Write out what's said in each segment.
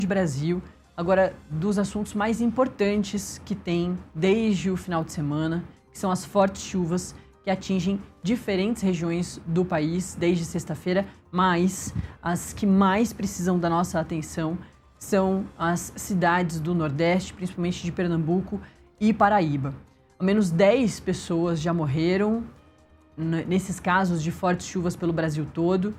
Brasil, agora dos assuntos mais importantes que tem desde o final de semana, que são as fortes chuvas que atingem diferentes regiões do país desde sexta-feira, mas as que mais precisam da nossa atenção são as cidades do Nordeste, principalmente de Pernambuco e Paraíba. Ao menos 10 pessoas já morreram nesses casos de fortes chuvas pelo Brasil todo.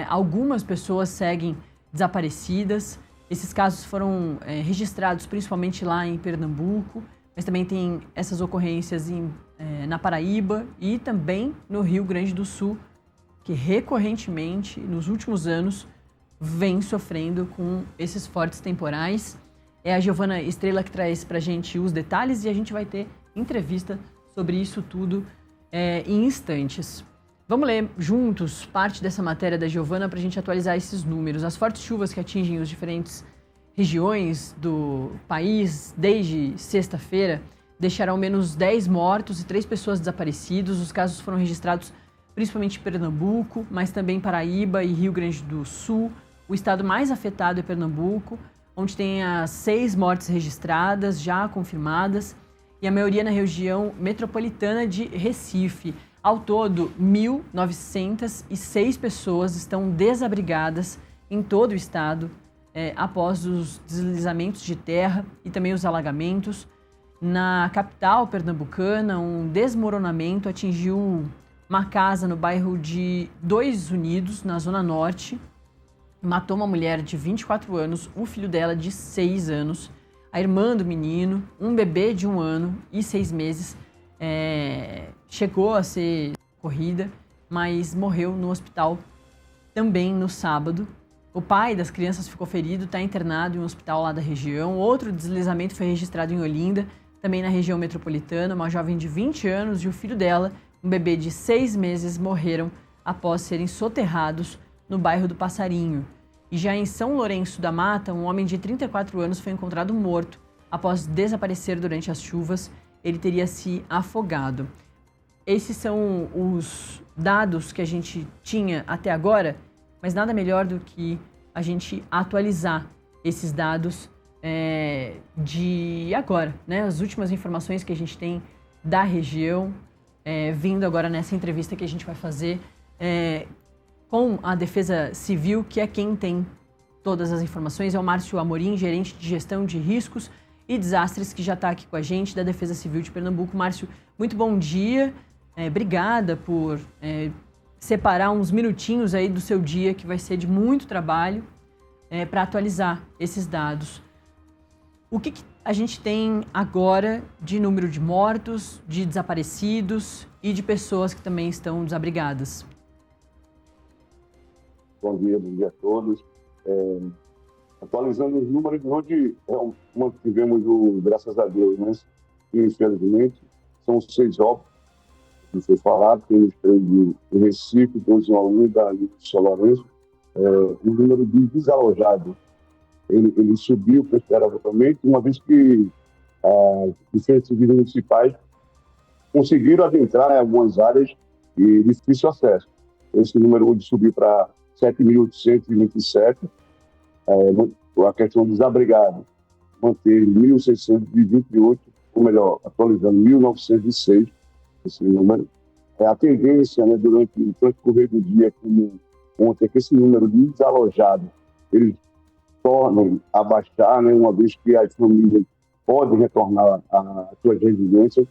Algumas pessoas seguem desaparecidas. Esses casos foram registrados principalmente lá em Pernambuco, mas também tem essas ocorrências na Paraíba e também no Rio Grande do Sul, que recorrentemente, nos últimos anos, vem sofrendo com esses fortes temporais. É a Giovana Estrela que traz pra gente os detalhes e a gente vai ter entrevista sobre isso tudo em instantes. Vamos ler juntos parte dessa matéria da Giovana para a gente atualizar esses números. As fortes chuvas que atingem as diferentes regiões do país desde sexta-feira deixaram ao menos 10 mortos e 3 pessoas desaparecidas. Os casos foram registrados principalmente em Pernambuco, mas também Paraíba e Rio Grande do Sul. O estado mais afetado é Pernambuco, onde tem as 6 mortes registradas, já confirmadas, e a maioria na região metropolitana de Recife. Ao todo, 1.906 pessoas estão desabrigadas em todo o estado após os deslizamentos de terra e também os alagamentos. Na capital pernambucana, um desmoronamento atingiu uma casa no bairro de Dois Unidos, na Zona Norte. Matou uma mulher de 24 anos, o filho dela de 6 anos, a irmã do menino, um bebê de 1 ano e 6 meses. Chegou a ser socorrida, mas morreu no hospital também no sábado. O pai das crianças ficou ferido, está internado em um hospital lá da região. Outro deslizamento foi registrado em Olinda, também na região metropolitana. Uma jovem de 20 anos e o filho dela, um bebê de 6 meses, morreram após serem soterrados no bairro do Passarinho. E já em São Lourenço da Mata, um homem de 34 anos foi encontrado morto após desaparecer durante as chuvas. Ele teria se afogado. Esses são os dados que a gente tinha até agora, mas nada melhor do que a gente atualizar esses dados de agora, né? As últimas informações que a gente tem da região, vindo agora nessa entrevista que a gente vai fazer com a Defesa Civil, que é quem tem todas as informações. É o Márcio Amorim, gerente de gestão de riscos e desastres, que já está aqui com a gente, da Defesa Civil de Pernambuco. Márcio, muito bom dia. Obrigada por separar uns minutinhos aí do seu dia, que vai ser de muito trabalho, para atualizar esses dados. O que a gente tem agora de número de mortos, de desaparecidos e de pessoas que também estão desabrigadas? Bom dia a todos. Atualizando os números, hoje mantivemos graças a Deus, né? Infelizmente, são 6 óbitos, que foi falado, tem os 3 de Recife, 2 em Olinda e São Lourenço. O número de desalojados, ele subiu consideravelmente, uma vez que as defesas civis municipais conseguiram adentrar em algumas áreas de difícil acesso. Esse número hoje subiu para 7.827. A questão dos desabrigados manteve 1.628, ou melhor, atualizando 1.906, esse número. A tendência, né, durante o transcorrer do dia, como ontem, é que esse número de desalojados, eles tornem a baixar, né, uma vez que as famílias podem retornar às suas residências.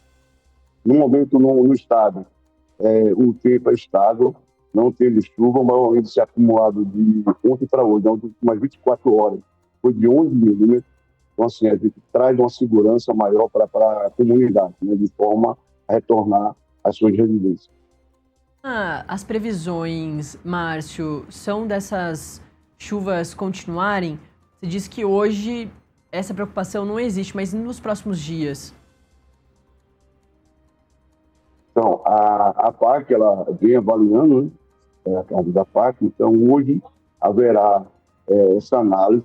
No momento, no estado, o tempo é estável, não teve chuva, mas o índice acumulado de ontem para hoje, nas últimas 24 horas, foi de 11 milímetros. Então, assim, a gente traz uma segurança maior para a comunidade, né, de forma a retornar às suas residências. As previsões, Márcio, são dessas chuvas continuarem? Você disse que hoje essa preocupação não existe, mas nos próximos dias? Então, a PAC, ela vem avaliando, né? A casa da PAC, então hoje haverá essa análise,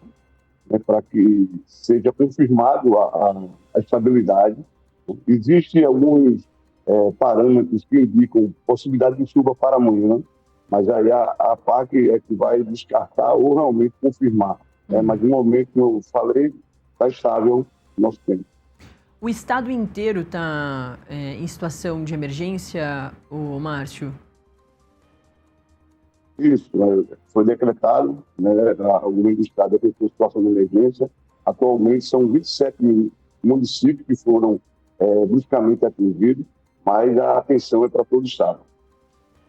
né, para que seja confirmado a estabilidade. Existem alguns parâmetros que indicam possibilidade de chuva para amanhã, mas aí a PAC é que vai descartar ou realmente confirmar. Mas no momento que eu falei, está estável o nosso tempo. O estado inteiro está em situação de emergência, Márcio? Isso, foi decretado, né, o governo do estado decretou situação de emergência. Atualmente são 27 municípios que foram bruscamente atingidos, mas a atenção é para todo o estado.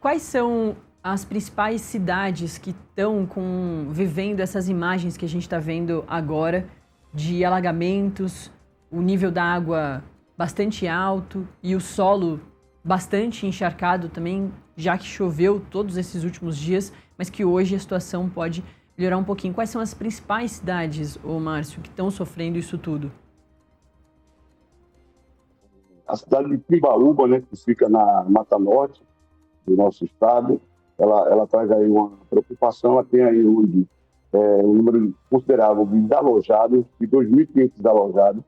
Quais são as principais cidades que estão vivendo essas imagens que a gente está vendo agora de alagamentos, o nível da água bastante alto e o solo bastante encharcado também, já que choveu todos esses últimos dias, mas que hoje a situação pode melhorar um pouquinho. Quais são as principais cidades, Márcio, que estão sofrendo isso tudo? A cidade de Timbaúba, né, que fica na Mata Norte do nosso estado, ela traz aí uma preocupação. Ela tem aí hoje um número considerável de desalojados, de 2.500 desalojados.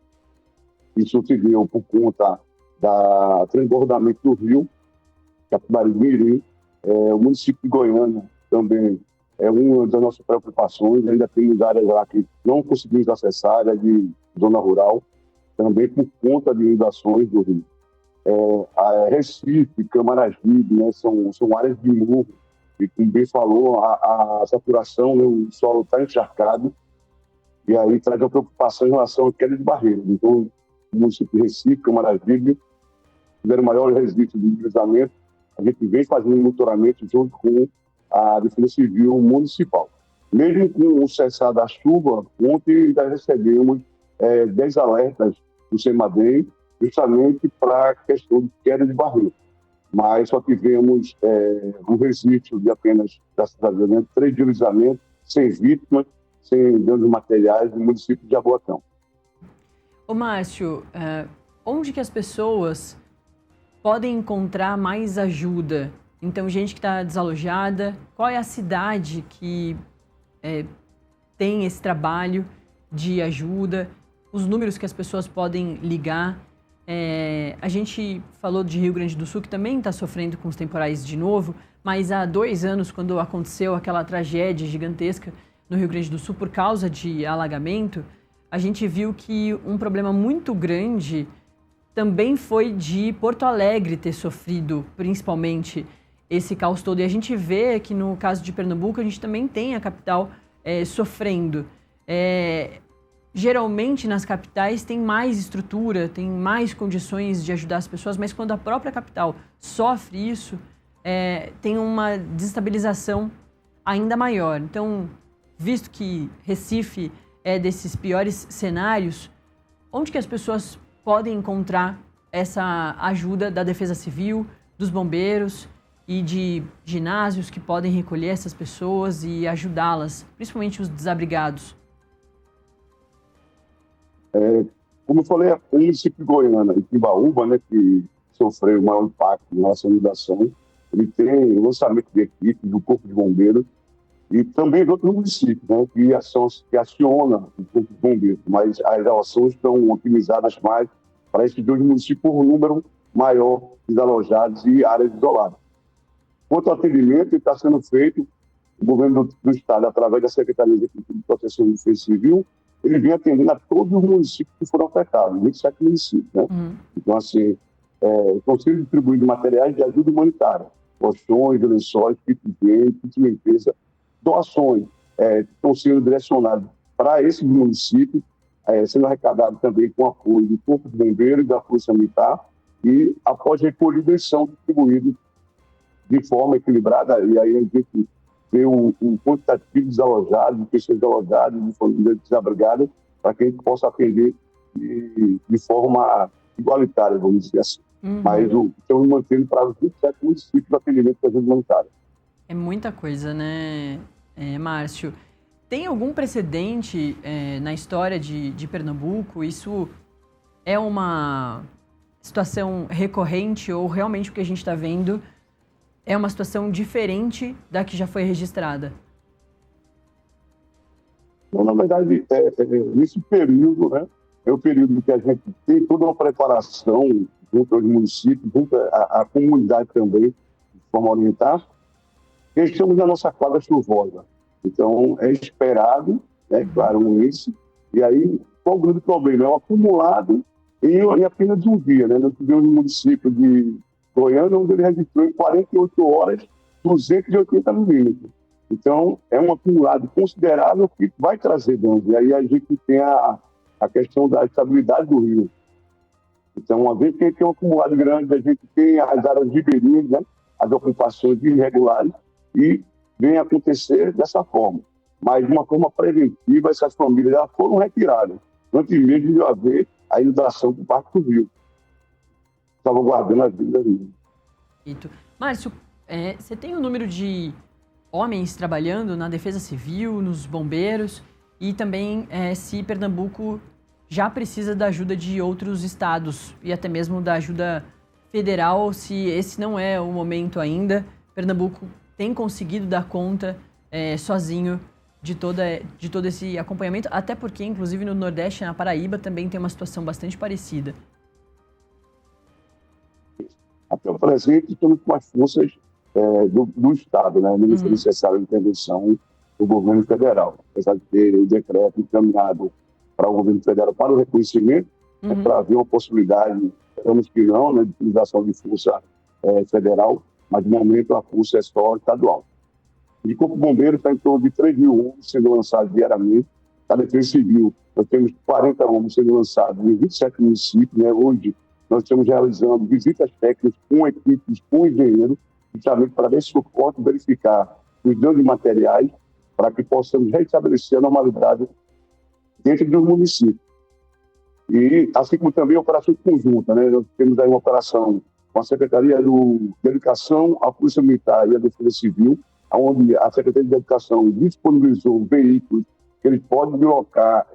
Isso se deu por conta do transbordamento do rio Capibaribe-Mirim. O município de Goiânia também é uma das nossas preocupações. Ainda temos áreas lá que não conseguimos acessar, área de zona rural, também por conta de inundações do rio. A Recife, Camaragibe, né, são áreas de morro, e como bem falou, a saturação, né, o solo está encharcado, e aí traz uma preocupação em relação à queda de barreiras. Então, o município de Recife, Camaragibe, tiveram maior resíduo de deslizamento. A gente vem fazendo monitoramento junto com a Defesa Civil Municipal. Mesmo com o cessar da chuva, ontem ainda recebemos 10 alertas do CEMADEM, justamente para a questão de queda de barreira. Mas só tivemos um resíduo de apenas, graças a Deus, 3 deslizamentos, sem vítimas, sem danos materiais no município de Jaboatão. Márcio, onde que as pessoas podem encontrar mais ajuda? Então, gente que está desalojada, qual é a cidade que tem esse trabalho de ajuda? Os números que as pessoas podem ligar? A gente falou de Rio Grande do Sul, que também está sofrendo com os temporais de novo, mas há 2 anos, quando aconteceu aquela tragédia gigantesca no Rio Grande do Sul por causa de alagamento, a gente viu que um problema muito grande também foi de Porto Alegre ter sofrido, principalmente, esse caos todo. E a gente vê que no caso de Pernambuco, a gente também tem a capital sofrendo. Geralmente, nas capitais, tem mais estrutura, tem mais condições de ajudar as pessoas, mas quando a própria capital sofre isso, tem uma desestabilização ainda maior. Então, visto que Recife é desses piores cenários, onde que as pessoas podem encontrar essa ajuda da Defesa Civil, dos bombeiros e de ginásios que podem recolher essas pessoas e ajudá-las, principalmente os desabrigados? Como eu falei, o município de Goiânia e Timbaúba, né, que sofreu o maior impacto em relação à inundação, ele tem o lançamento de equipes do Corpo de Bombeiros e também de outros municípios, né, que aciona o Corpo de Bombeiros, mas as ações estão otimizadas mais para esses 2 municípios por um número maior de desalojados e áreas isoladas. Quanto ao atendimento, está sendo feito, o governo do estado, através da Secretaria de Proteção e Defesa Civil, ele vem atendendo a todos os municípios que foram afetados, 27 municípios, né? Então, assim, estão sendo distribuídos materiais de ajuda humanitária, colchões, lençóis, kit de higiene, kit de limpeza, doações estão sendo direcionadas para esses municípios, sendo arrecadados também com apoio do Corpo de Bombeiros e da Polícia Militar, e após recolhido, eles são distribuídos de forma equilibrada, e aí a gente vê o quantitativo de desalojados, de pessoas desalojadas, de famílias desabrigadas, para que a gente possa atender de forma igualitária, vamos dizer assim. Mas estamos mantendo para os 27 municípios de atendimento de ajuda humanitária. É muita coisa, né, Márcio? Tem algum precedente na história de Pernambuco? Isso é uma situação recorrente ou realmente o que a gente está vendo é uma situação diferente da que já foi registrada? Então, na verdade, nesse período, né, é o período que a gente tem toda uma preparação junto aos municípios, junto à comunidade também, de forma orientar, e estamos na nossa quadra chuvosa. Então, é esperado né? Claro, esse. E aí, qual o grande problema? É o acumulado em apenas um dia, né? Nós tivemos no município de Goiânia, onde ele registrou em 48 horas 280 milímetros. Então, é um acumulado considerável que vai trazer danos. E aí a gente tem a questão da estabilidade do rio. Então, uma vez que a gente tem um acumulado grande, a gente tem as áreas ribeirinhas, né? As ocupações irregulares, e vem acontecer dessa forma. Mas de uma forma preventiva, essas famílias já foram retiradas, antes mesmo de haver a inundação por parte do rio, salvaguardando a vida ali. Márcio, você tem o número de homens trabalhando na Defesa Civil, nos bombeiros, e também se Pernambuco já precisa da ajuda de outros estados e até mesmo da ajuda federal, se esse não é o momento ainda. Pernambuco tem conseguido dar conta sozinho de todo esse acompanhamento, até porque, inclusive, no Nordeste, na Paraíba, também tem uma situação bastante parecida. Até o presente, estamos com as forças do Estado, né? Não foi necessária a intervenção do governo federal, apesar de ter o decreto encaminhado para o governo federal para o reconhecimento, para haver uma possibilidade, esperamos que não, né, de utilização de força federal, mas, de momento, a força é só estadual. De Corpo Bombeiro está em torno de 3 mil homens sendo lançados diariamente. A Defesa Civil, nós temos 40 homens sendo lançados em 27 municípios, né? Hoje, nós estamos realizando visitas técnicas com equipes, com engenheiros, justamente para dar esse suporte, verificar os danos de materiais, para que possamos restabelecer a normalidade dentro dos municípios. E, assim como também operações conjuntas, né? Nós temos aí uma operação com a Secretaria de Educação, a Polícia Militar e a Defesa Civil, onde a Secretaria de Educação disponibilizou veículos que eles podem deslocar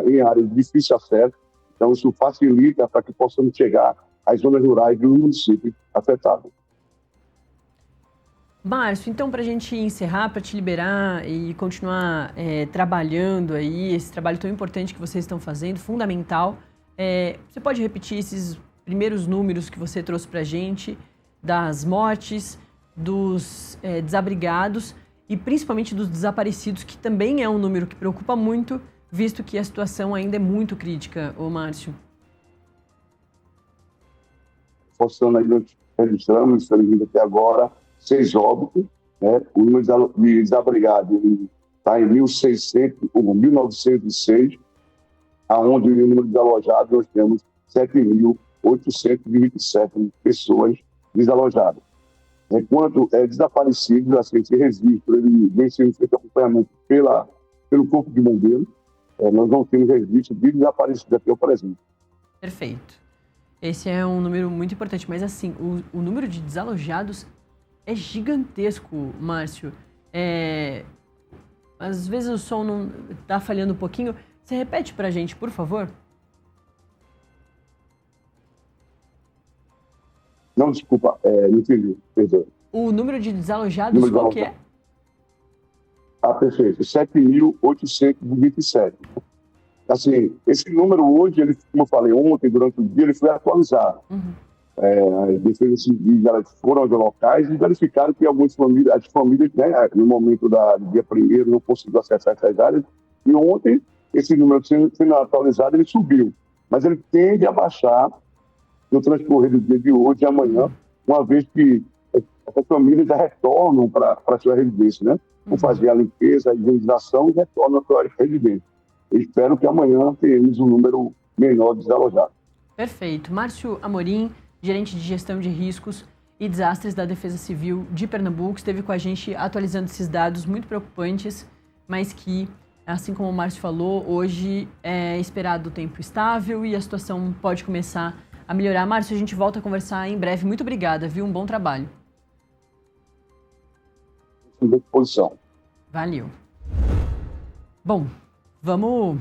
em áreas de difícil acesso. Então, isso facilita para que possamos chegar às zonas rurais dos municípios afetados. Márcio, então, para a gente encerrar, para te liberar e continuar trabalhando aí, esse trabalho tão importante que vocês estão fazendo, fundamental, você pode repetir esses primeiros números que você trouxe para a gente, das mortes, dos desabrigados e principalmente dos desaparecidos, que também é um número que preocupa muito, visto que a situação ainda é muito crítica, Márcio. Forçando aí, nós registramos, infelizmente até agora, 6 óbitos, né? O número de desabrigados está em 1.906, aonde o número de desalojados nós temos 7.827 pessoas desalojadas. Enquanto desaparecidos, assim, esse registro, ele vem sendo feito acompanhamento pelo Corpo de Bombeiros, nós não temos registro de desaparecidos até o presente. Perfeito. Esse é um número muito importante, mas assim, o número de desalojados é gigantesco, Márcio. Às vezes o som não está falhando um pouquinho. Você repete para a gente, por favor? Não, desculpa, não entendi, perdão. O número de desalojados, qual que é? Perfeito, 7.827. Assim, esse número hoje, ele, como eu falei ontem, durante o dia, ele foi atualizado. As defesas civis foram aos locais e verificaram que as famílias, né, no momento do dia 1º, não conseguiram acessar essas áreas. E ontem, esse número sendo atualizado, ele subiu. Mas ele tende a baixar no transcorrer do dia de hoje e amanhã, uma vez que essas famílias já retornam para a sua residência, né? Vão fazer a limpeza, a higienização e retornam para a sua residência. Eu espero que amanhã tenhamos um número menor de desalojados. Perfeito. Márcio Amorim, gerente de gestão de riscos e desastres da Defesa Civil de Pernambuco, esteve com a gente atualizando esses dados muito preocupantes, mas que, assim como o Márcio falou, hoje é esperado o tempo estável e a situação pode começar a melhorar. Márcio, a gente volta a conversar em breve. Muito obrigada, viu? Um bom trabalho. À disposição. Valeu. Bom, vamos